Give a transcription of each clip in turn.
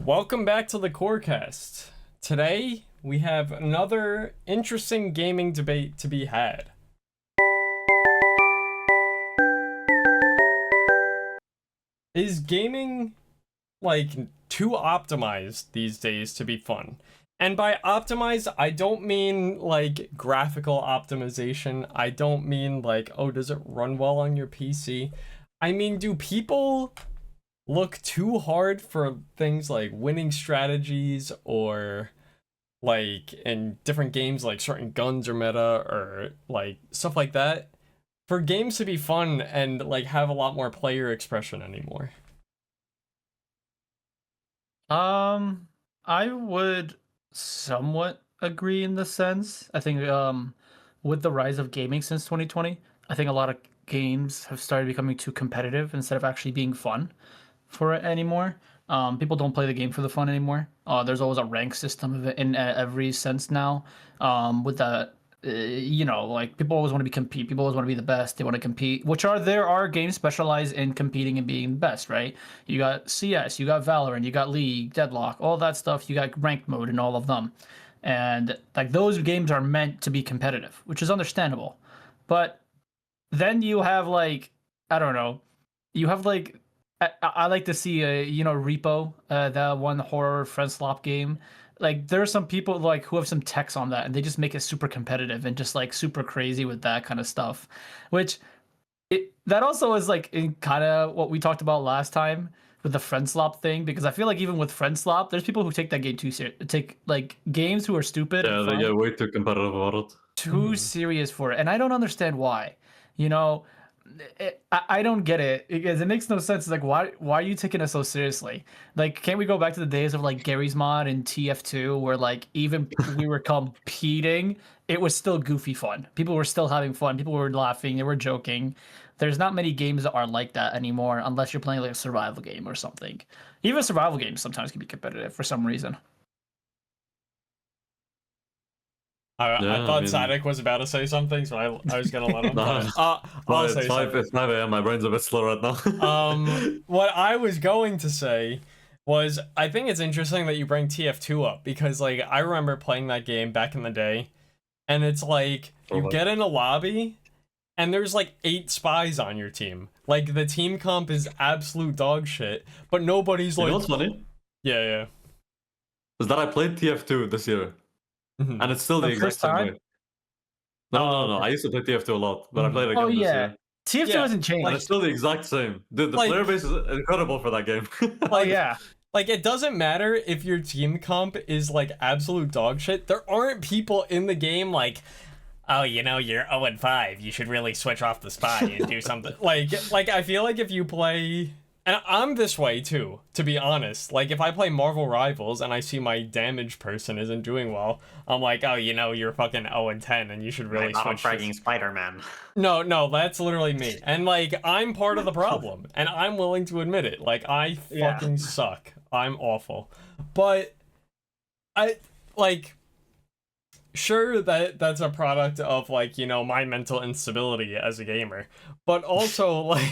Welcome back to the QORcast. Today, we have another interesting gaming debate to be had. Is gaming, too optimized these days to be fun? And by optimized, I don't mean, graphical optimization. I don't mean, oh, does it run well on your PC? I mean, do people look too hard for things like winning strategies or in different games like certain guns or meta or stuff like that for games to be fun and have a lot more player expression anymore? I would somewhat agree in this sense. I think with the rise of gaming since 2020, I think a lot of games have started becoming too competitive instead of actually being fun for it anymore. People don't play the game for the fun anymore. There's always a rank system of it in every sense now. With that, people always want to be compete. People always want to be the best. They want to compete. There are games specialized in competing and being the best, right? You got CS, you got Valorant, you got League, Deadlock, all that stuff. You got ranked mode in all of them, and those games are meant to be competitive, which is understandable. But then you have I don't know, you have I like to see Repo, that one horror friend slop game. There are some people who have some techs on that and they just make it super competitive and just super crazy with that kind of stuff, which that also is in kind of what we talked about last time with the friend slop thing, because I feel like even with friend slop there's people who take that game too serious, take games who are stupid Yeah, and they fun get way too competitive about it. too serious for it, and I don't understand why. You know, I don't get it because it makes no sense. Why are you taking it so seriously? Can't we go back to the days of Gary's Mod and TF2 where even we were competing, it was still goofy fun. People were still having fun. People were laughing. They were joking. There's not many games that are like that anymore unless you're playing a survival game or something. Even survival games sometimes can be competitive for some reason. I thought Sadek was about to say something, so I was gonna let him. No, I'll say it's 5, something. it's 5 a.m. My brain's a bit slow right now. What I was going to say was I think it's interesting that you bring TF2 up because I remember playing that game back in the day, and it's you get in a lobby and there's 8 spies on your team. The team comp is absolute dog shit, but nobody's You know what's funny? Yeah. Is that I played TF2 this year, Mhm. and it's still the exact first same time? way. No. I used to play TF2 a lot, but I played it Oh again this yeah, year. TF2 Yeah, hasn't changed. And it's still the exact same. Dude, the player base is incredible for that game. Oh yeah. It doesn't matter if your team comp is absolute dog shit. There aren't people in the game oh, you're 0-5. You should really switch off the spy and do something. I feel like if you play, and I'm this way too, to be honest. If I play Marvel Rivals and I see my damage person isn't doing well, I'm oh, you're fucking 0-10 and you should really switch. Fragging Spider-Man. No, that's literally me. And I'm part of the problem, and I'm willing to admit it. I fucking suck. I'm awful. But I sure that's a product of my mental instability as a gamer, but also I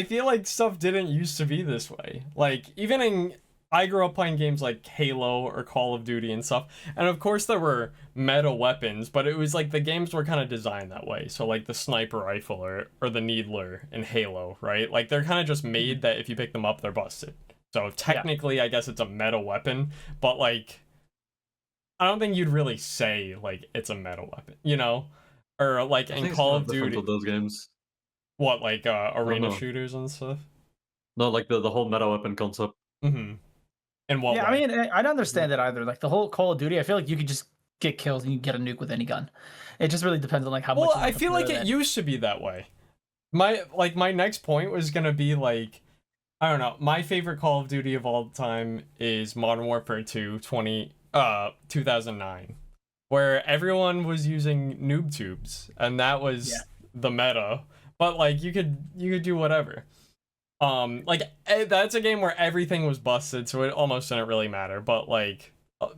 feel stuff didn't used to be this way. I grew up playing games like Halo or Call of Duty and stuff, and of course there were meta weapons, but it was the games were kind of designed that way. So the sniper rifle or the needler in Halo, right? They're kind of just made that if you pick them up they're busted. So technically I guess it's a meta weapon, but I don't think you'd really say it's a meta weapon, or in Call of Duty. Those games. What arena shooters and stuff? No, the whole meta weapon concept. Mm-hmm. And what? Yeah, way? I mean, I don't understand it either. The whole Call of Duty, I feel like you could just get kills and you get a nuke with any gun. It just really depends on how much. Well, I feel like it used to be that way. My next point was gonna be I don't know. My favorite Call of Duty of all time is Modern Warfare 2 2009, where everyone was using noob tubes, and that was the meta. But you could do whatever. That's a game where everything was busted, so it almost didn't really matter. But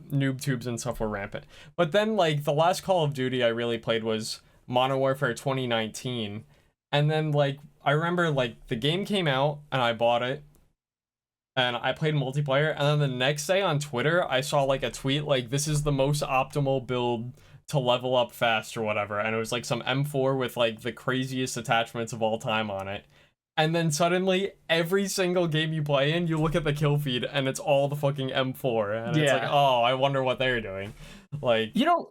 noob tubes and stuff were rampant. But then the last Call of Duty I really played was Modern Warfare 2019, and then I remember the game came out and I bought it. and I played multiplayer, and then the next day on Twitter I saw like a tweet like, this is the most optimal build to level up fast or whatever, and it was like some M4 with like the craziest attachments of all time on it. And then suddenly every single game you play in, you look at the kill feed and it's all the fucking M4, and it's like, oh, I wonder what they're doing. Like, you know,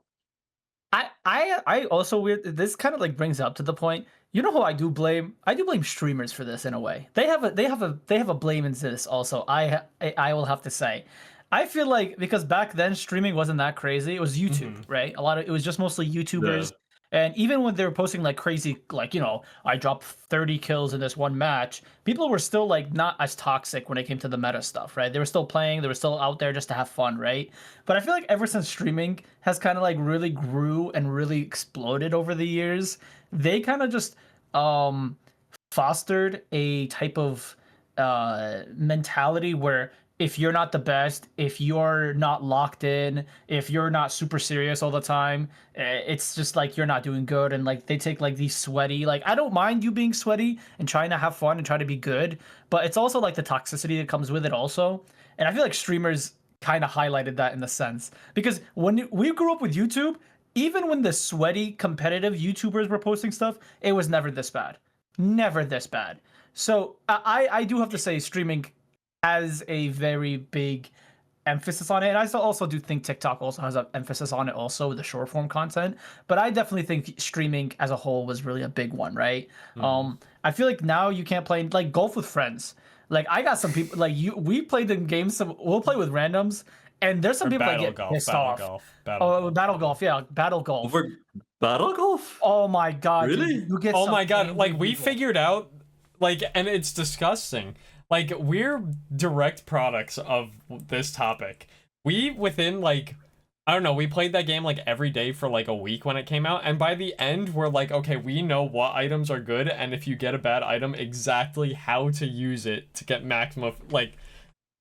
I also weird. This kind of like brings up to the point. You know who I do blame? I do blame streamers for this in a way. They have a blame in this also. I will have to say. I feel like because back then streaming wasn't that crazy. It was YouTube, right? It was just mostly YouTubers. Yeah. And even when they were posting like crazy, like, you know, I dropped 30 kills in this one match, people were still like not as toxic when it came to the meta stuff, right? They were still playing, they were still out there just to have fun, right? But I feel like ever since streaming has kind of like really grew and really exploded over the years, they kind of just fostered a type of mentality where if you're not the best, if you're not locked in, if you're not super serious all the time, it's just like you're not doing good. And like they take like these sweaty, like I don't mind you being sweaty and trying to have fun and try to be good, but it's also like the toxicity that comes with it also. And I feel like streamers kind of highlighted that in the sense because when we grew up with YouTube, even when the sweaty competitive YouTubers were posting stuff, it was never this bad. Never this bad. So I do have to say streaming has a very big emphasis on it, and I also do think TikTok also has an emphasis on it also with the short form content, but I definitely think streaming as a whole was really a big one, right? I feel like now you can't play like golf with friends. Like I got some people like we played the games, we'll play with randoms, and there's some people that get pissed off. Battle golf, yeah, battle golf. Over battle golf? Oh my god, really? Dude, you get oh my god, like we people. figured out, like, and it's disgusting. Like, we're direct products of this topic. We, within, like, I don't know, we played that game, like, every day for, like, a week when it came out, and by the end, we're like, okay, we know what items are good, and if you get a bad item, exactly how to use it to get maximum, like,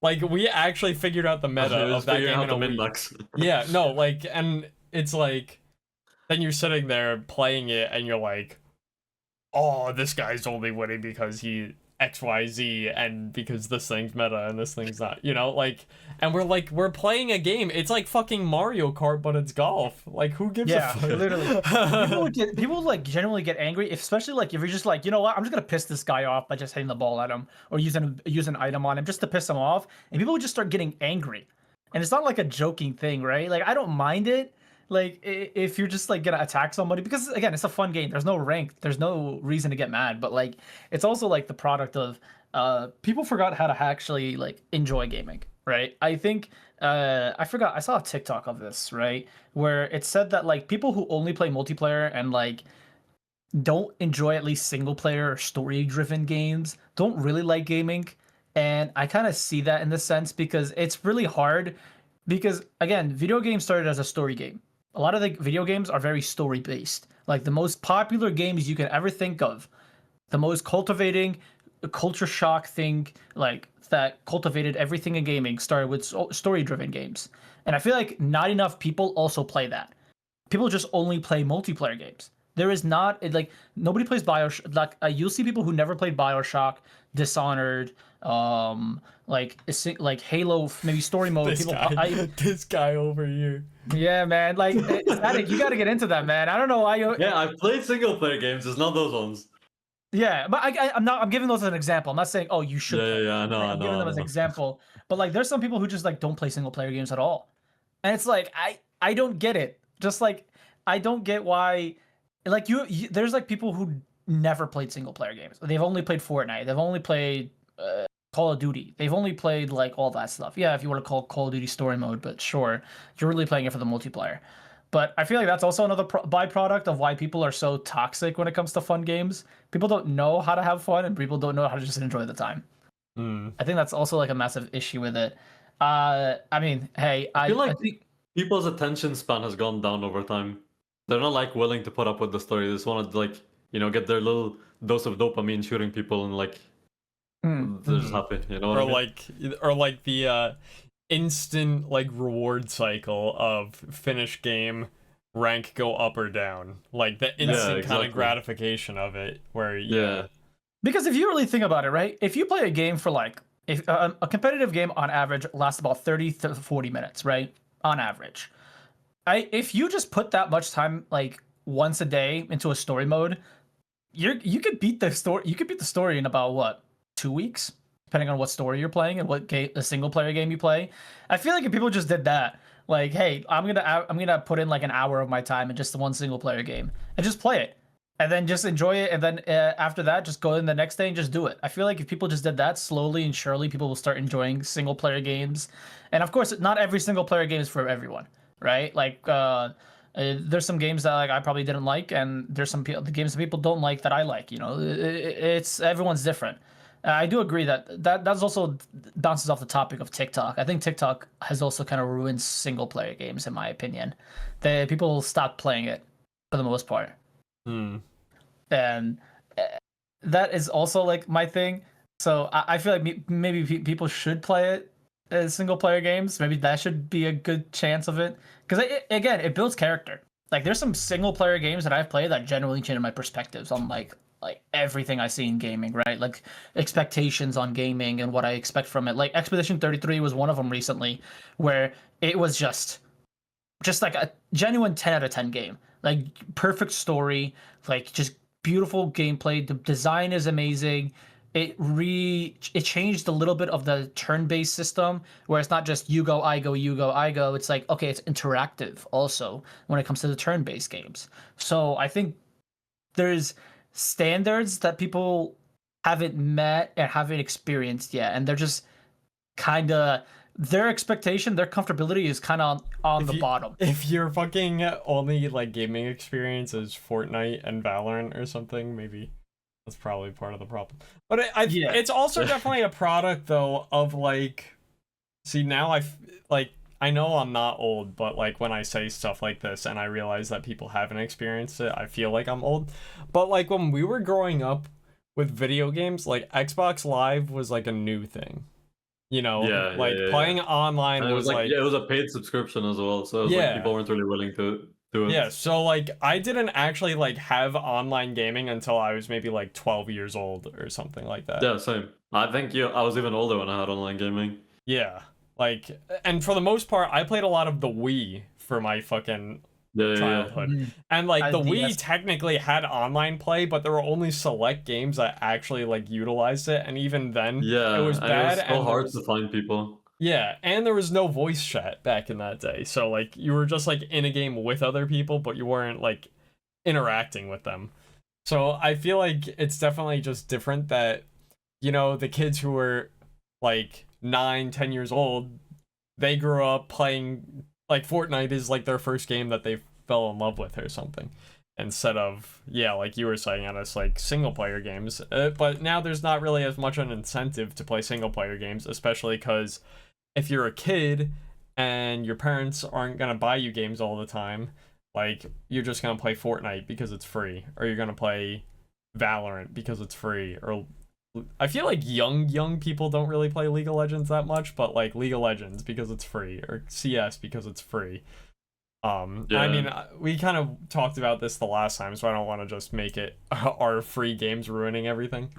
we actually figured out the meta of that game in a week. Yeah, no, like, and it's like, then you're sitting there playing it, and you're like, oh, this guy's only winning because he XYZ and because this thing's meta and this thing's not, you know, like, and we're playing a game. It's like fucking Mario Kart, but it's golf. Like, who gives a fuck? Literally. people like generally get angry, especially like if you're just like, you know what, I'm just gonna piss this guy off by just hitting the ball at him or use an item on him just to piss him off, and people would just start getting angry. And it's not like a joking thing, right? Like I don't mind it. Like if you're just like gonna attack somebody, because again it's a fun game, there's no rank, there's no reason to get mad, but like it's also like the product of people forgot how to actually like enjoy gaming, right? I think I saw a TikTok of this, right, where it said that like people who only play multiplayer and like don't enjoy at least single player or story driven games don't really like gaming. And I kind of see that in the sense because it's really hard, because again video games started as a story game. A lot of the video games are very story based. Like the most popular games you can ever think of, the most cultivating culture shock thing, like that cultivated everything in gaming, started with story driven games. And I feel like not enough people also play that. People just only play multiplayer games. There is not like nobody plays BioShock. Like you'll see people who never played BioShock, Dishonored, like Halo, maybe story mode. This guy over here. Yeah, man. Like you got to get into that, man. I don't know why. Yeah, I've played single player games. It's not those ones. Yeah, but I'm giving those as an example. I'm not saying you should. Yeah, I'm giving them as an example. But like, there's some people who just like don't play single player games at all, and it's like I don't get it. Just like I don't get why. Like there's like people who never played single player games. They've only played Fortnite. They've only played Call of Duty. They've only played like all that stuff. Yeah, if you want to call Call of Duty story mode, but sure, you're really playing it for the multiplayer. But I feel like that's also another byproduct of why people are so toxic when it comes to fun games. People don't know how to have fun, and people don't know how to just enjoy the time. I think that's also like a massive issue with it. I mean, hey, I feel like people's attention span has gone down over time. They're not like willing to put up with the story. They just want to like, you know, get their little dose of dopamine shooting people and like they're just happy, you know. Or like the instant like reward cycle of finish game, rank go up or down, like the instant kind of gratification of it, where because if you really think about it, right, if you play a game for like if a competitive game on average lasts about 30 to 40 minutes, right? On average. If you just put that much time, like once a day, into a story mode, you could beat the story. You could beat the story in about what, 2 weeks, depending on what story you're playing and what game, a single player game you play. I feel like if people just did that, like, hey, I'm gonna put in like an hour of my time in just the one single player game and just play it, and then just enjoy it, and then after that, just go in the next day and just do it. I feel like if people just did that, slowly and surely, people will start enjoying single player games. And of course, not every single player game is for everyone, right? Like, there's some games that like I probably didn't like, and there's some the games that people don't like that I like. You know, it's everyone's different. I do agree that's also bounces off the topic of TikTok. I think TikTok has also kind of ruined single player games, in my opinion. People stopped playing it for the most part. And that is also like my thing. So I feel like maybe people should play it as single player games. Maybe that should be a good chance of it, because again, it builds character. Like, there's some single player games that I've played that genuinely changed my perspectives on like everything I see in gaming, right? Like expectations on gaming and what I expect from it. Like Expedition 33 was one of them recently, where it was just like a genuine 10 out of 10 game. Like, perfect story, like just beautiful gameplay. The design is amazing. It changed a little bit of the turn-based system, where it's not just you go, I go, you go, I go. It's like, okay, it's interactive also when it comes to the turn-based games. So I think there's standards that people haven't met and haven't experienced yet, and they're just kind of, their expectation, their comfortability is kind of on the bottom. If your fucking only like gaming experience is Fortnite and Valorant or something, maybe that's probably part of the problem. But it's also definitely a product though of like, see, now I know I'm not old, but like when I say stuff like this and I realize that people haven't experienced it, I feel like I'm old. But like when we were growing up with video games, like Xbox Live was like a new thing. You know, playing online and it was like it was a paid subscription as well, so it was like people weren't really willing to do it. Yeah, so like I didn't actually like have online gaming until I was maybe like 12 years old or something like that. Yeah, same. I think I was even older when I had online gaming. Yeah, like, and for the most part, I played a lot of the Wii for my fucking childhood. And like the Wii technically had online play, but there were only select games that actually like utilized it, and even then it was bad. It was so hard to find people. Yeah, and there was no voice chat back in that day, so like you were just like in a game with other people, but you weren't like interacting with them. So I feel like it's definitely just different that, you know, the kids who were like 9-10 years old, they grew up playing like Fortnite is like their first game that they fell in love with or something, instead of, yeah, like you were saying, on us like single player games. But now there's not really as much an incentive to play single player games, especially because if you're a kid and your parents aren't gonna buy you games all the time, like you're just gonna play Fortnite because it's free, or you're gonna play Valorant because it's free, or I feel like young people don't really play League of Legends that much, but like League of Legends because it's free, or CS because it's free. I mean, we kind of talked about this the last time, so I don't want to just make it our free games ruining everything.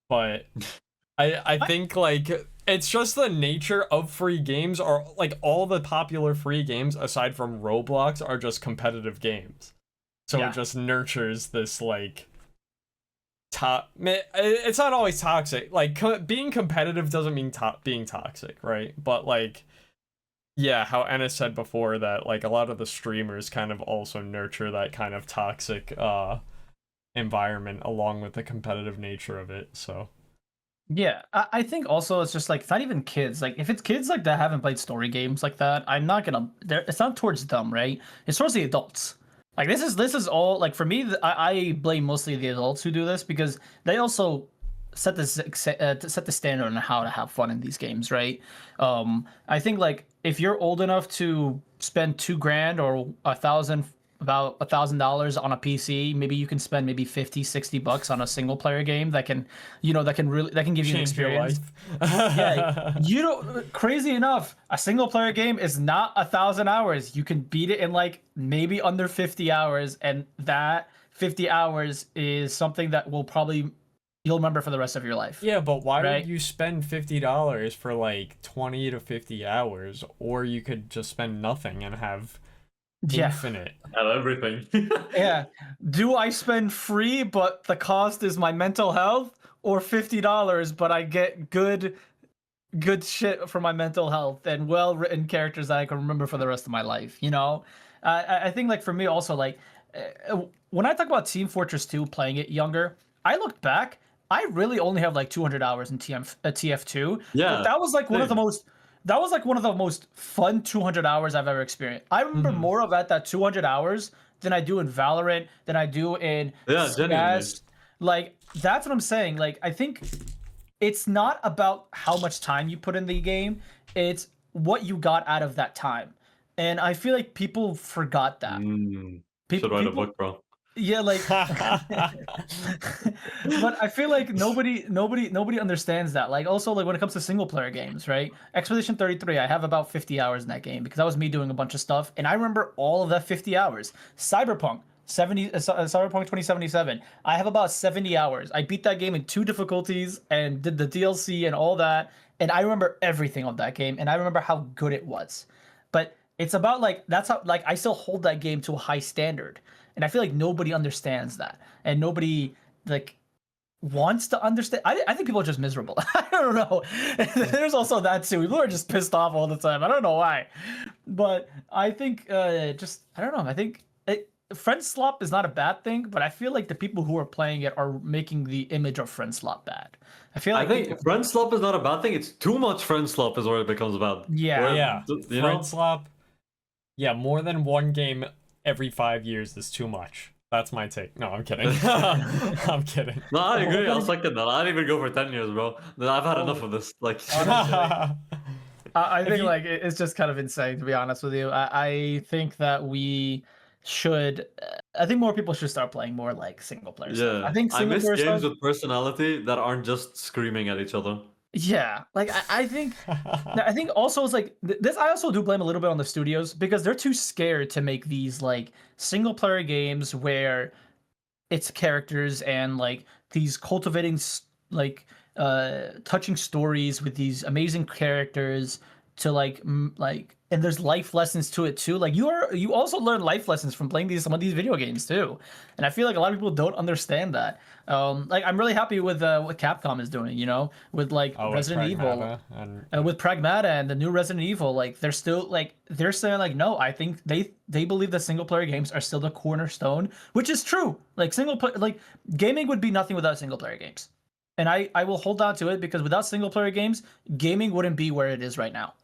But I think like it's just the nature of free games, are like all the popular free games aside from Roblox are just competitive games. So it just nurtures this like it's not always toxic. Like being competitive doesn't mean being toxic, right? But like, yeah, how Ennis said before, that like a lot of the streamers kind of also nurture that kind of toxic environment along with the competitive nature of it. So yeah, I think also it's just like, it's not even kids. Like if it's kids like that haven't played story games like that, I'm not gonna. It's not towards them, right? It's towards the adults. Like this is all like, for me, I blame mostly the adults who do this, because they also set the standard on how to have fun in these games, right? I think like if you're old enough to spend $2,000 or about $1,000 on a PC, maybe you can spend maybe $50-$60 on a single player game that can, that can give you an experience. Yeah, crazy enough, a single player game is not 1,000 hours. You can beat it in like maybe under 50 hours, and that 50 hours is something that will probably you'll remember for the rest of your life. Yeah, but why right? would you spend $50 for like 20 to 50 hours, or you could just spend nothing and have infinite? And everything. Yeah. Do I spend free, but the cost is my mental health, or $50, but I get good shit for my mental health and well-written characters that I can remember for the rest of my life, you know? I think, like, for me also, like, when I talk about Team Fortress 2 playing it younger, I look back, I really only have like 200 hours in TF2, Yeah, but that was like one of the same. most fun 200 hours I've ever experienced. I remember more of that 200 hours than I do in Valorant, than I do in Yeah, genuinely. CS. Like, that's what I'm saying. Like, I think it's not about how much time you put in the game, it's what you got out of that time. And I feel like people forgot that. Should write a People, book, bro. yeah, like, but I feel like nobody understands that. Like, also, like, when it comes to single player games, right? Expedition 33, I have about 50 hours in that game because that was me doing a bunch of stuff, and I remember all of that 50 hours. Cyberpunk 2077, I have about 70 hours. I beat that game in 2 difficulties and did the DLC and all that, and I remember everything of that game, and I remember how good it was. But it's about, like, that's how, like, I still hold that game to a high standard, and I feel like nobody understands that, and nobody, like, wants to understand. I think people are just miserable. I don't know. There's also that too. People are just pissed off all the time. I don't know why, but I think just, I don't know. I think friend slop is not a bad thing, but I feel like the people who are playing it are making the image of friend slop bad. I feel like I think friend slop is not a bad thing. It's too much friend slop is where it becomes bad. Yeah. Where, Yeah, you friend know? slop. Yeah, more than one game every 5 years is too much. That's my take. No, I'm kidding. I'm kidding. No, I agree. I'll second that. I'd even go for 10 years, bro. I've had enough of this. Like, I think, you- like, it's just kind of insane, to be honest with you. I think that we should. I think more people should start playing more, like, single player stuff. yeah. I think I single miss player games stuff. with personality that aren't just screaming at each other. Yeah, like, I think. I think also it's like this. I also do blame a little bit on the studios because they're too scared to make these, like, single player games where it's characters and, like, these cultivating, like, touching stories with these amazing characters to, like, and there's life lessons to it too. Like, you also learn life lessons from playing some of these video games too, and I feel like a lot of people don't understand that. Like, I'm really happy with what Capcom is doing, you know, with, like, Oh, with Resident Evil, Pragmata and with Pragmata and the new Resident Evil. Like, they're still, like, they're saying, like, no, I think they believe that single player games are still the cornerstone, which is true. Like, like, gaming would be nothing without single player games, and I will hold on to it because without single player games, gaming wouldn't be where it is right now.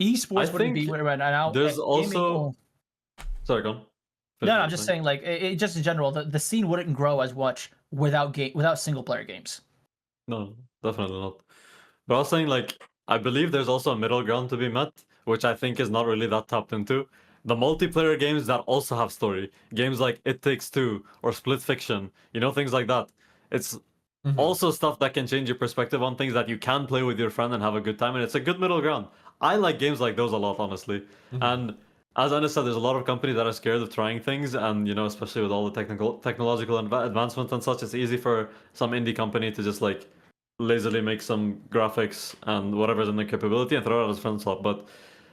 Esports wouldn't be think where it right now. there's Gaming, also. Sorry, go on. no, Finish I'm what just you're saying, like, just in general, the scene wouldn't grow as much without single player games. No, definitely not. But I was saying, like, I believe there's also a middle ground to be met, which I think is not really that tapped into. The multiplayer games that also have story, games like It Takes Two or Split Fiction, things like that. It's also stuff that can change your perspective on things that you can play with your friend and have a good time, and it's a good middle ground. I like games like those a lot, honestly. And as Anna said, there's a lot of companies that are scared of trying things, and especially with all the technological advancements and such, it's easy for some indie company to just like lazily make some graphics and whatever's in the capability and throw it out as friend swap. But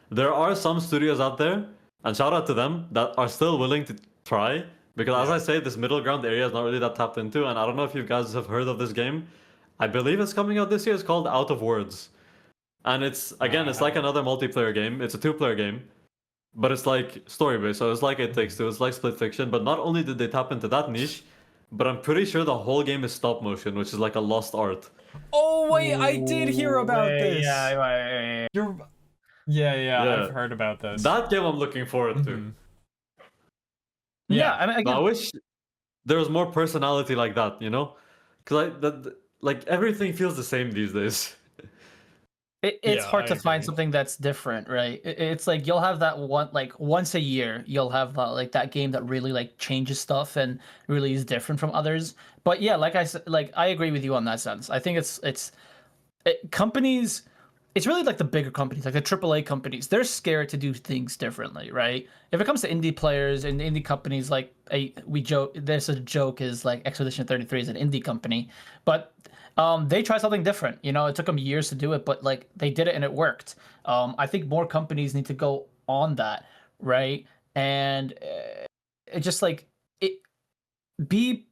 there are some studios out there, and shout out to them, that are still willing to try. Because as I say, this middle ground area is not really that tapped into, and I don't know if you guys have heard of this game. I believe it's coming out this year. It's called Out of Words. And it's like another multiplayer game. It's a 2-player game. But it's like story-based, so it's like It Takes Two, it's like Split Fiction. But not only did they tap into that niche, but I'm pretty sure the whole game is stop motion, which is like a lost art. Oh wait, I did hear about this. Yeah. Yeah, I've heard about this. That game I'm looking forward to. Yeah, I mean, again, I wish there was more personality like that, because like everything feels the same these days. it's hard I to find agree. something that's different, right? It's like you'll have that one, like, once a year, you'll have like that game that really, like, changes stuff and really is different from others. But yeah, like I said, like, I agree with you on that sense. I think companies it's really like the bigger companies, like the AAA companies. They're scared to do things differently, right? If it comes to indie players and indie companies, like we joke, there's a joke is like Expedition 33 is an indie company, but they try something different. You know, it took them years to do it, but like they did it and it worked. I think more companies need to go on that, right? And it just like it be.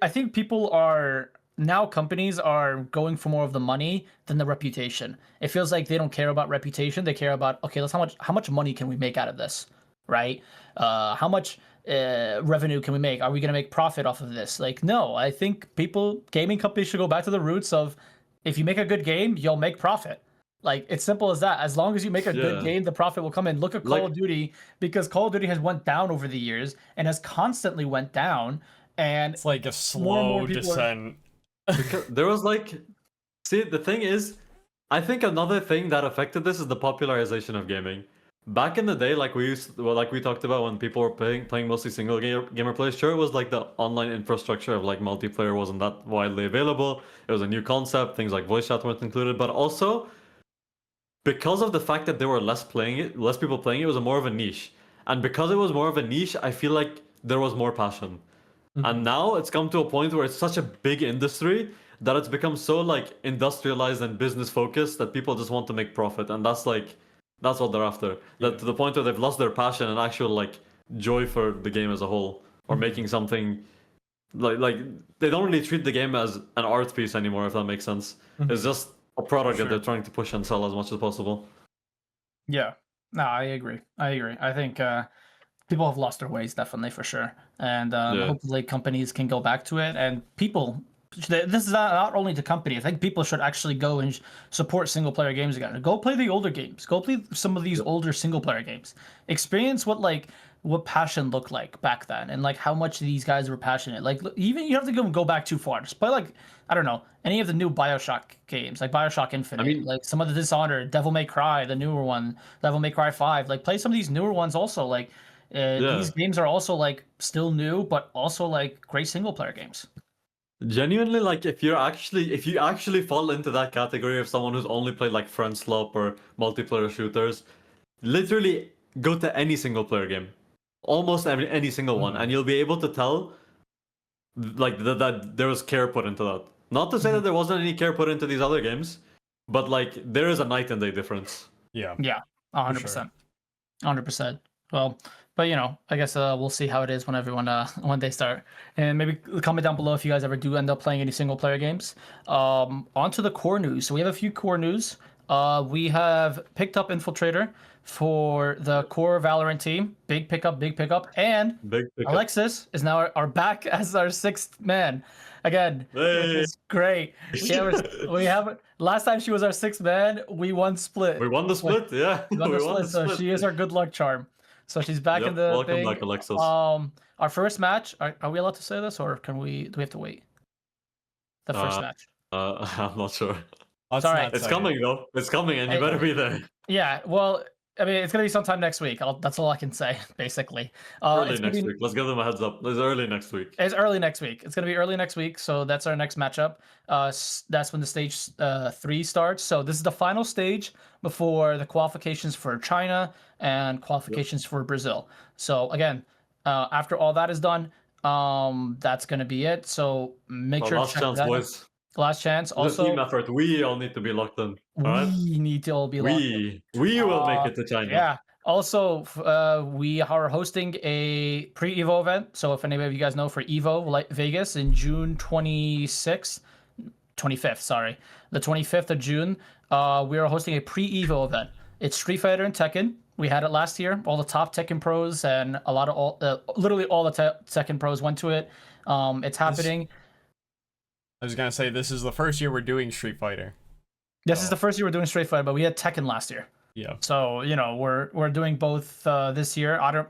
I think people are now companies are going for more of the money than the reputation. It feels like they don't care about reputation. They care about, okay, let's how much money can we make out of this, right? How much revenue can we make? Are we going to make profit off of this? Like, no, I think gaming companies should go back to the roots of, if you make a good game, you'll make profit. Like, it's simple as that. As long as you make a good game, the profit will come in. Look at Call of Duty, because Call of Duty has went down over the years and has constantly went down. And it's like a slow descent. Because there was like, see, the thing is, I think another thing that affected this is the popularization of gaming. Back in the day, like we talked about when people were playing mostly single gamer players. Sure, it was like the online infrastructure of like multiplayer wasn't that widely available. It was a new concept. Things like voice chat weren't included, but also because of the fact that there were less people playing it, was a more of a niche. And because it was more of a niche, I feel like there was more passion. And now it's come to a point where it's such a big industry that it's become so like industrialized and business focused that people just want to make profit, and that's what they're after. That to the point where they've lost their passion and actual like joy for the game as a whole, or making something like they don't really treat the game as an art piece anymore, if that makes sense. It's just a product that they're trying to push and sell as much as possible. Yeah, no, I agree. I think people have lost their ways, definitely, for sure. And hopefully companies can go back to it. And people, this is not only the company. I think people should actually go and support single player games again. Go play the older games. Go play some of these older single player games. Experience what passion looked like back then, and like how much these guys were passionate. Like, even you have to go back too far. Just play like, I don't know, any of the new BioShock games, like BioShock Infinite, like some of the Dishonored, Devil May Cry, the newer one, Devil May Cry 5. Like, play some of these newer ones also. Like, these games are also like still new, but also like great single player games. Genuinely, like if you actually fall into that category of someone who's only played like friend slop or multiplayer shooters, literally go to any single player game, almost any single one, and you'll be able to tell like that there was care put into that. Not to say that there wasn't any care put into these other games, but like there is a night and day difference. Yeah, 100%, 100%. Well, but you know, I guess we'll see how it is when everyone when they start, and maybe comment down below if you guys ever do end up playing any single player games. On to the core news. So we have a few core news. We have picked up Infiltrator for the core Valorant team. Big pickup, and Alexis is now our back as our 6th man. Again, which is great. We have last time she was our 6th man, we won split. We won the split, yeah. We won the split, so she is our good luck charm. So she's back in the welcome thing. Back, Alexis. Our first match, are we allowed to say this, or do we have to wait? The first match. I'm not sure. Sorry. It's coming though. It's coming, and you better be there. Yeah, well, I mean, it's gonna be sometime next week. That's all I can say, basically. Early next week. Let's give them a heads up. It's early next week. It's early next week. It's gonna be early next week. So that's our next matchup. That's when the stage 3 starts. So this is the final stage before the qualifications for China and qualifications for Brazil. So again, after all that is done, that's gonna be it. So make sure to check chance, that boys. Last chance. Also, team effort. We all need to be locked in. We need to all be locked in. We will make it to China. Yeah. Also, we are hosting a pre-Evo event. So if any of you guys know, for Evo Vegas in June 25th, the 25th of June, we are hosting a pre-Evo event. It's Street Fighter and Tekken. We had it last year. All the top Tekken pros and literally all the Tekken pros went to it. It's happening. I was gonna say, this is the first year we're doing Street Fighter. This is the first year we're doing Street Fighter, but we had Tekken last year. Yeah. So, you know, we're doing both this year. I don't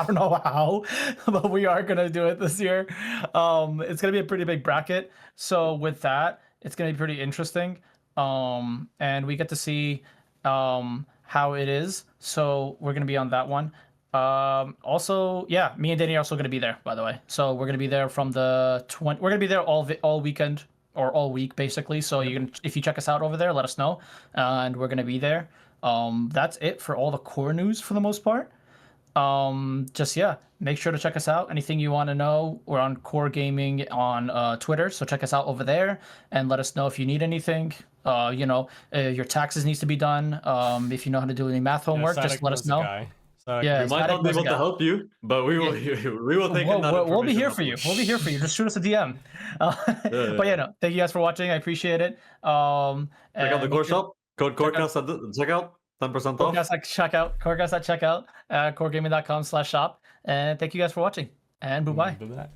know how, but we are gonna do it this year. It's gonna be a pretty big bracket. So with that, it's gonna be pretty interesting. And we get to see how it is. So we're gonna be on that one. Also, yeah, me and Danny are also going to be there, by the way. So we're going to be there from the we're going to be there all weekend. or all week basically. So you can, if you check us out over there, let us know, and we're gonna be there. That's it for all the core news for the most part. Just make sure to check us out. Anything you want to know, we're on QOR Gaming on Twitter, so check us out over there and let us know if you need anything. Your taxes needs to be done. If you know how to do any math homework, just let us know. We might not be able to help you, but we will. We will take we'll be here for you. We'll be here for you. Just shoot us a DM. But thank you guys for watching. I appreciate it. Check out the core shop. Code QORcast at checkout. 10% off. QORcast at checkout. QORcast at checkout. QORgaming.com/shop. And thank you guys for watching. And bye-bye.